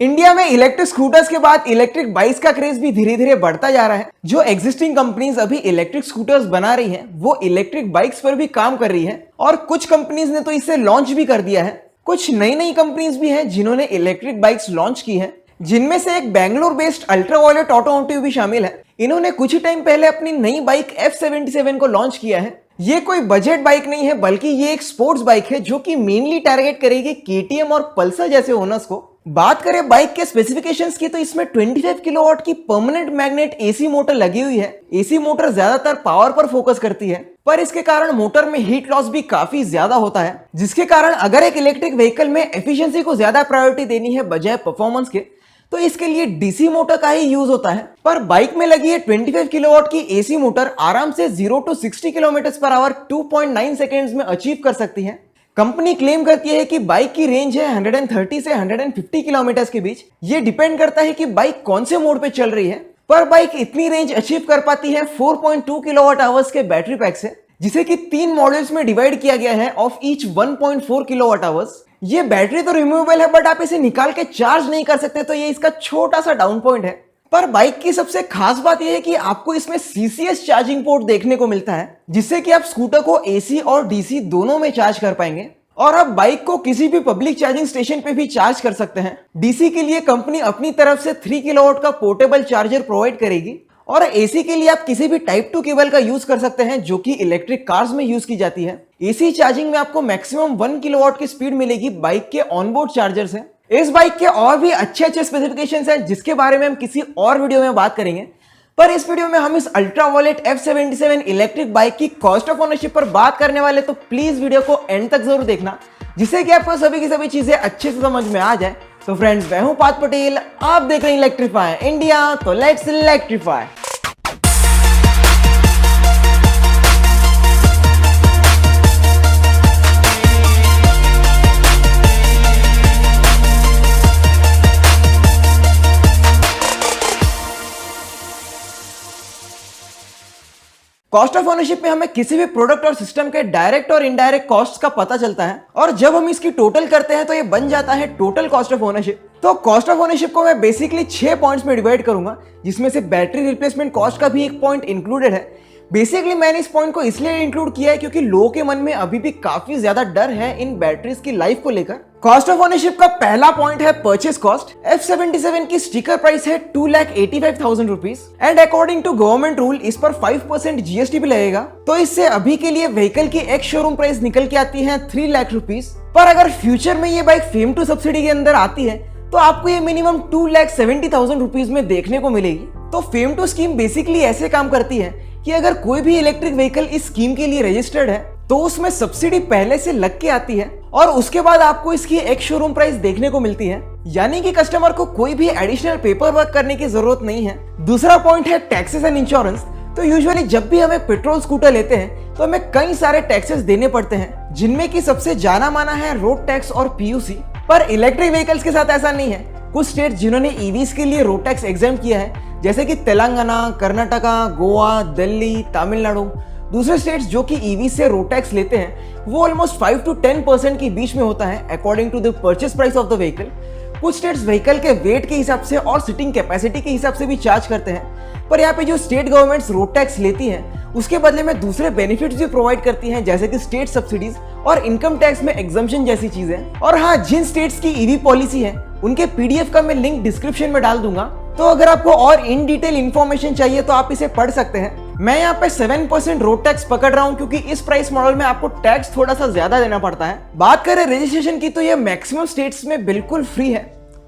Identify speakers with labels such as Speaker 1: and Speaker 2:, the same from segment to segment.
Speaker 1: India में electric scooters के बाद इलेक्ट्रिक बाइक्स का क्रेज भी धीरे धीरे बढ़ता जा रहा है। जो एग्जिस्टिंग कंपनीज अभी इलेक्ट्रिक स्कूटर्स बना रही हैं, वो इलेक्ट्रिक बाइक्स पर भी काम कर रही हैं और कुछ कंपनीज ने तो इसे लॉन्च भी कर दिया है। कुछ नई नई कंपनीज भी हैं जिन्होंने इलेक्ट्रिक बाइक्स लॉन्च की हैं, जिनमें से एक बैंगलोर बेस्ड अल्ट्रावायलेट ऑटोमोटिव भी शामिल है। इन्होंने कुछ ही टाइम पहले अपनी नई बाइक F77 को लॉन्च किया है। ये कोई बजट बाइक नहीं है, बल्कि ये एक स्पोर्ट्स बाइक है जो कि मेनली टारगेट करेगी KTM और पल्सर जैसे ओनर्स को। बात करें बाइक के स्पेसिफिकेशंस की, तो इसमें 25 किलोवाट की परमानेंट मैग्नेट AC मोटर लगी हुई है। AC मोटर ज्यादातर पावर पर फोकस करती है, पर इसके कारण मोटर में हीट लॉस भी काफी ज्यादा होता है, जिसके कारण अगर एक इलेक्ट्रिक व्हीकल में एफिशिएंसी को ज्यादा प्रायोरिटी देनी है बजाय परफॉर्मेंस के, तो इसके लिए DC मोटर का ही यूज होता है। पर बाइक में लगी है 25 किलोवाट की AC मोटर आराम से 0 to 60 kilometre per hour 2.9 seconds में अचीव कर सकती है। कंपनी क्लेम करती है कि बाइक की रेंज है 130 से 150 किलोमीटर के बीच। ये डिपेंड करता है कि बाइक कौन से मोड पे चल रही है, पर बाइक इतनी रेंज अचीव कर पाती है 4.2 किलोवाट आवर्स के बैटरी पैक से, जिसे कि 3 मॉडल्स में डिवाइड किया गया है ऑफ ईच 1.4 किलोवाट आवर्स। ये बैटरी तो रिमूवेबल है, बट आप इसे निकाल के चार्ज नहीं कर सकते, तो ये इसका छोटा सा डाउन पॉइंट है। पर बाइक की सबसे खास बात यह है कि आपको इसमें CCS चार्जिंग पोर्ट देखने को मिलता है, जिससे कि आप स्कूटर को AC और DC दोनों में चार्ज कर पाएंगे और आप बाइक को किसी भी पब्लिक चार्जिंग स्टेशन पे भी चार्ज कर सकते हैं। DC के लिए कंपनी अपनी तरफ से 3 किलोवाट का पोर्टेबल चार्जर प्रोवाइड करेगी और AC के लिए आप किसी भी टाइप 2 केबल का यूज कर सकते हैं, जो कि इलेक्ट्रिक कार्स में यूज की जाती है। AC चार्जिंग में आपको मैक्सिमम 1 किलोवाट की स्पीड मिलेगी बाइक के ऑनबोर्ड चार्जर से। इस बाइक के और भी अच्छे स्पेसिफिकेशंस हैं, जिसके बारे में हम किसी और वीडियो में बात करेंगे। पर इस वीडियो में हम इस अल्ट्रावायलेट F77 इलेक्ट्रिक बाइक की कॉस्ट ऑफ ओनरशिप पर बात करने वाले, तो प्लीज वीडियो को एंड तक जरूर देखना, जिससे कि आपको सभी की सभी चीजें अच्छे से समझ में आ जाए। तो फ्रेंड्स, मैं हूं पार्थ पटेल, आप देख रहे हैं इलेक्ट्रीफाई इंडिया, तो let's electrify. Cost of ownership में हमें किसी भी प्रोडक्ट और सिस्टम के डायरेक्ट और इनडायरेक्ट कॉस्ट का पता चलता है, और जब हम इसकी टोटल करते हैं तो ये बन जाता है टोटल कॉस्ट ऑफ ओनरशिप। तो कॉस्ट ऑफ ओनरशिप को मैं बेसिकली 6 पॉइंट्स में डिवाइड करूंगा, जिसमें से बैटरी रिप्लेसमेंट कॉस्ट का भी एक पॉइंट इंक्लूडेड है। बेसिकली मैंने इस पॉइंट को इसलिए इंक्लूड किया है क्योंकि लोगों के मन में अभी भी काफी ज्यादा डर है इन बैटरीज की लाइफ को लेकर। कॉस्ट ऑफ ओनरशिप का पहला पॉइंट है परचेस कॉस्ट। F77 की स्टिकर प्राइस है 2,85,000 rupees and according to government rule इस पर 5% GST भी लगेगा। तो इससे अभी के लिए व्हीकल की एक शोरूम प्राइस निकल के आती है 3 लाख रुपीज। पर अगर फ्यूचर में ये बाइक फेम टू सब्सिडी के अंदर आती है तो आपको ये मिनिमम 2,70,000 रुपीज में देखने को मिलेगी। तो फेम टू स्कीम बेसिकली ऐसे काम करती है कि अगर कोई भी इलेक्ट्रिक व्हीकल इस स्कीम के लिए रजिस्टर्ड है तो उसमें सब्सिडी पहले से लग के आती है और उसके बाद आपको इसकी एक शोरूम प्राइस देखने को मिलती है, यानी कि कस्टमर को कोई भी एडिशनल पेपर वर्क करने की जरूरत नहीं है। दूसरा पॉइंट है टैक्सेस एंड इंश्योरेंस। तो यूजुअली जब भी हम एक पेट्रोल स्कूटर लेते हैं तो हमें कई सारे टैक्सेस देने पड़ते हैं, जिनमें की सबसे जाना माना है रोड टैक्स और PUC। पर इलेक्ट्रिक व्हीकल्स के साथ ऐसा नहीं है। कुछ स्टेट जिन्होंने EVs के लिए रोड टैक्स एग्जाम किया है, जैसे कि तेलंगाना, कर्नाटका, गोवा, दिल्ली, तमिलनाडु। दूसरे स्टेट्स जो कि EV से रोड टैक्स लेते हैं वो ऑलमोस्ट 5 to 10% के बीच में होता है according to the purchase price of the vehicle. कुछ स्टेट्स व्हीकल के वेट के हिसाब से और सिटिंग कैपेसिटी के हिसाब से भी चार्ज करते हैं। पर यहाँ पे जो स्टेट गवर्नमेंट्स रोड टैक्स लेती हैं उसके बदले में दूसरे बेनिफिट्स भी प्रोवाइड करती हैं, जैसे कि स्टेट सब्सिडीज और इनकम टैक्स में एग्जम्पशन जैसी चीजें। और हाँ, जिन स्टेट्स की EV पॉलिसी है उनके PDF का मैं लिंक डिस्क्रिप्शन में डाल दूंगा, तो अगर आपको और इन डिटेल इंफॉर्मेशन चाहिए तो आप इसे पढ़ सकते हैं। मैं यहाँ पे 7% रोड टैक्स पकड़ रहा हूँ क्योंकि इस प्राइस मॉडल में आपको टैक्स थोड़ा सा ज्यादा देना पड़ता है। बात करें रजिस्ट्रेशन की, तो ये मैक्सिमम स्टेट्स में बिल्कुल फ्री है।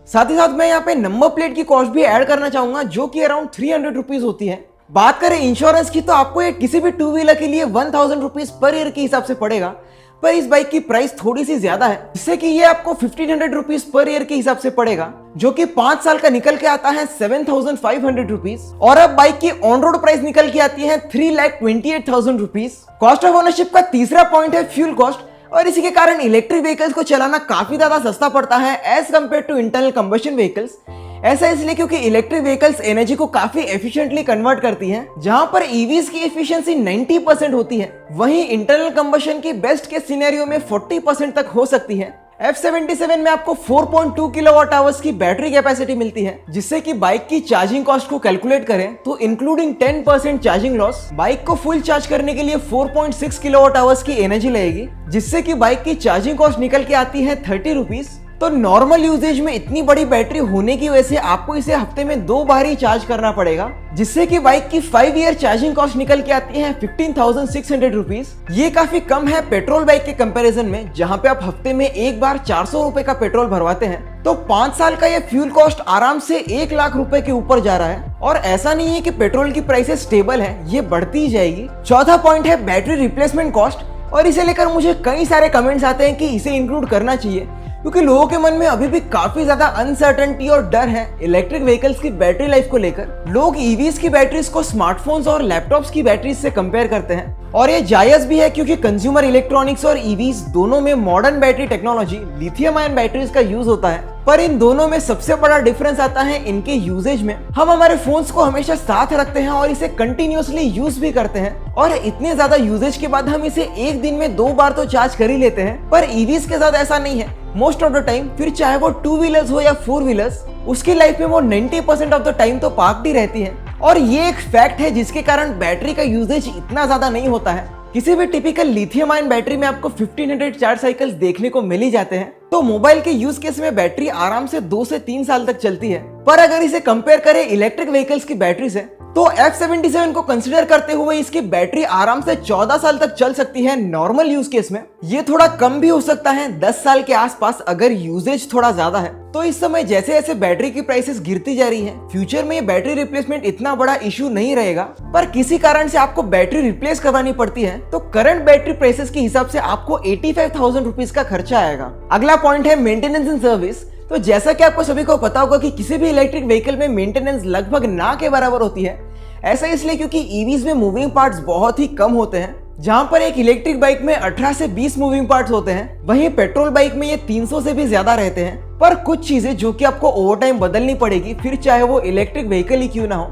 Speaker 1: साथ ही साथ मैं यहाँ पे नंबर प्लेट की कॉस्ट भी ऐड करना चाहूंगा, जो कि अराउंड 300 रुपीज होती है। बात करें इंश्योरेंस की, तो आपको ये किसी भी 2 व्हीलर के लिए 1000 रुपीज पर ईयर के हिसाब से पड़ेगा, पर इस बाइक की प्राइस थोड़ी सी ज्यादा है, जिससे कि ये आपको 1500 रुपीज पर ईयर के हिसाब से पड़ेगा, जो कि 5 साल का निकल के आता है 7500 रुपीज। और अब बाइक की ऑन रोड प्राइस निकल के आती है 3,28,000 रुपीज। कॉस्ट ऑफ ओनरशिप का तीसरा पॉइंट है फ्यूल कॉस्ट, और इसी के कारण इलेक्ट्रिक व्हीकल्स को चलाना काफी ज्यादा सस्ता पड़ता है as compare to internal combustion vehicles. ऐसा इसलिए क्योंकि इलेक्ट्रिक व्हीकल्स एनर्जी को काफी एफिशिएंटली कन्वर्ट करती हैं, जहां पर EVs की एफिशिएंसी 90% होती है, वहीं इंटरनल कंबशन की बेस्ट केस सिनेरियो में 40% तक हो सकती है। F77 में आपको 4.2 किलोवाट आवर्स की बैटरी कैपेसिटी मिलती है, जिससे कि बाइक की चार्जिंग कॉस्ट को कैलकुलेट करें तो इंक्लूडिंग 10% चार्जिंग लॉस बाइक को फुल चार्ज करने के लिए 4.6 किलोवाट आवर्स की एनर्जी लगेगी, जिससे कि बाइक की चार्जिंग कॉस्ट निकल के आती है 30 रुपीज। तो नॉर्मल यूजेज में इतनी बड़ी बैटरी होने की वजह से आपको इसे हफ्ते में 2 बार ही चार्ज करना पड़ेगा, जिससे कि बाइक की 5 ईयर चार्जिंग कॉस्ट निकल के आती है 15,600 रुपीज। ये काफी कम है पेट्रोल बाइक के कंपैरिजन में, जहां पे आप हफ्ते में एक बार 400 रुपए का पेट्रोल भरवाते हैं। तो 5 साल का ये फ्यूल कॉस्ट आराम से 1 लाख रुपए के ऊपर जा रहा है। और ऐसा नहीं है कि पेट्रोल की प्राइसेस स्टेबल है, ये बढ़ती ही जाएगी। चौथा पॉइंट है बैटरी रिप्लेसमेंट कॉस्ट, और इसे लेकर मुझे कई सारे कमेंट्स आते हैं कि इसे इंक्लूड करना चाहिए, क्योंकि लोगों के मन में अभी भी काफी ज्यादा अनसर्टेनिटी और डर है इलेक्ट्रिक व्हीकल्स की बैटरी लाइफ को लेकर। लोग ईवीज की बैटरीज को स्मार्टफोन्स और लैपटॉप्स की बैटरीज से कंपेयर करते हैं, और ये जायज भी है क्योंकि कंज्यूमर इलेक्ट्रॉनिक्स और ईवीज दोनों में modern battery technology lithium ion batteries का यूज होता है। पर इन दोनों में सबसे बड़ा डिफरेंस आता है इनके यूजेज में। हम हमारे फोन्स को हमेशा साथ रखते हैं और इसे कंटिन्यूअसली यूज भी करते हैं, और इतने ज्यादा यूजेज के बाद हम इसे एक दिन में 2 बार तो चार्ज कर ही लेते हैं। पर ईवीज के साथ ऐसा नहीं है। मोस्ट ऑफ द टाइम, फिर चाहे वो 2 व्हीलर्स हो या 4 व्हीलर्स, उसकी लाइफ में वो 90% ऑफ द टाइम तो पार्कड ही रहती है। और ये एक फैक्ट है जिसके कारण बैटरी का यूजेज इतना ज्यादा नहीं होता है। किसी भी टिपिकल लिथियम आयन बैटरी में आपको 1500 चार्ज साइकिल्स देखने को मिल ही जाते हैं। तो मोबाइल के यूज केस में बैटरी आराम से 2 से 3 साल तक चलती है। पर अगर इसे कंपेयर करें इलेक्ट्रिक व्हीकल्स की बैटरी से, तो F77 को कंसीडर करते हुए इसकी बैटरी आराम से 14 साल तक चल सकती है नॉर्मल यूज केस में। ये थोड़ा कम भी हो सकता है 10 साल के आसपास अगर यूजेज थोड़ा ज्यादा है। तो इस समय जैसे जैसे बैटरी की प्राइसेस गिरती जा रही है, फ्यूचर में ये बैटरी रिप्लेसमेंट इतना बड़ा इशू नहीं रहेगा। पर किसी कारण से आपको बैटरी रिप्लेस करवानी पड़ती है तो करंट बैटरी प्राइसेस के हिसाब से आपको 85,000 रुपीज का खर्चा आएगा। अगला पॉइंट है मेंटेनेंस एंड सर्विस। तो जैसा कि आपको सभी को पता होगा कि किसी भी इलेक्ट्रिक व्हीकल में मेंटेनेंस लगभग ना के बराबर होती है। ऐसा इसलिए क्योंकि ईवीज में मूविंग पार्ट्स बहुत ही कम होते हैं, जहां पर एक इलेक्ट्रिक बाइक में 18 से 20 मूविंग पार्ट्स होते हैं, वहीं पेट्रोल बाइक में ये 300 से भी ज्यादा रहते हैं। पर कुछ चीजें जो कि आपको ओवर टाइम बदलनी पड़ेगी, फिर चाहे वो इलेक्ट्रिक व्हीकल ही क्यों ना हो,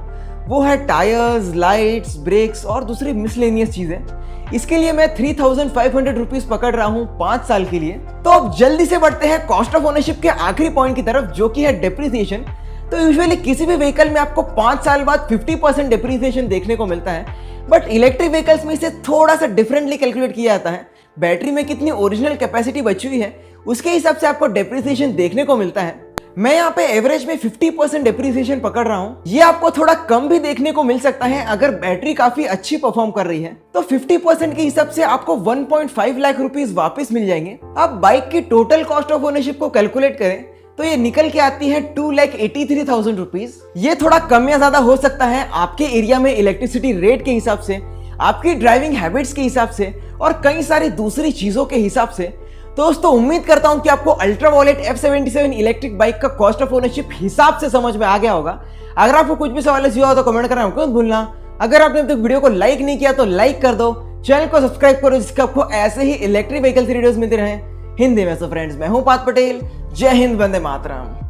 Speaker 1: वो है टायर्स, लाइट्स, ब्रेक्स और दूसरी मिसलेनियस चीजें। इसके लिए मैं 3,500 रुपीज पकड़ रहा हूँ 5 साल के लिए। तो अब जल्दी से बढ़ते हैं कॉस्ट ऑफ ओनरशिप के आखिरी पॉइंट की तरफ, जो कि है डेप्रिसिएशन। तो यूजुअली किसी भी व्हीकल में आपको 5 साल बाद 50% डेप्रिसिएशन देखने को मिलता है, बट इलेक्ट्रिक व्हीकल्स में इसे थोड़ा सा डिफरेंटली कैलकुलेट किया जाता है। बैटरी में कितनी ओरिजिनल कैपेसिटी बची हुई है उसके हिसाब से आपको डेप्रिसिएशन देखने को मिलता है। मैं यहाँ पे एवरेज में 50% डेप्रिसिएशन पकड़ रहा हूँ। ये आपको थोड़ा कम भी देखने को मिल सकता है अगर बैटरी काफी अच्छी परफॉर्म कर रही है। तो 50% के हिसाब से आपको 1.5 लाख रुपीस वापस मिल जाएंगे। अब बाइक की टोटल कॉस्ट ऑफ ओनरशिप को कैलकुलेट करें तो ये निकल के आती है 2,83,000 रुपीज। ये थोड़ा कम या ज्यादा हो सकता है आपके एरिया में इलेक्ट्रिसिटी रेट के हिसाब से, आपकी ड्राइविंग हैबिट्स के हिसाब से और कई सारी दूसरी चीजों के हिसाब से। तो दोस्तों उम्मीद करता हूं कि आपको Ultraviolette F77 electric bike का कॉस्ट ऑफ ओनरशिप हिसाब से समझ में आ गया होगा। अगर आपको कुछ भी सवाल हुआ तो कमेंट करना मत भूलना। अगर आपने अब तक वीडियो को लाइक नहीं किया तो लाइक कर दो, चैनल को सब्सक्राइब करो जिससे आपको ऐसे ही इलेक्ट्रिक व्हीकल वीडियोस मिलते रहे हिंदी में। सो फ्रेंड्स, मैं हूं पार्थ पटेल। जय हिंद, वंदे मातरम।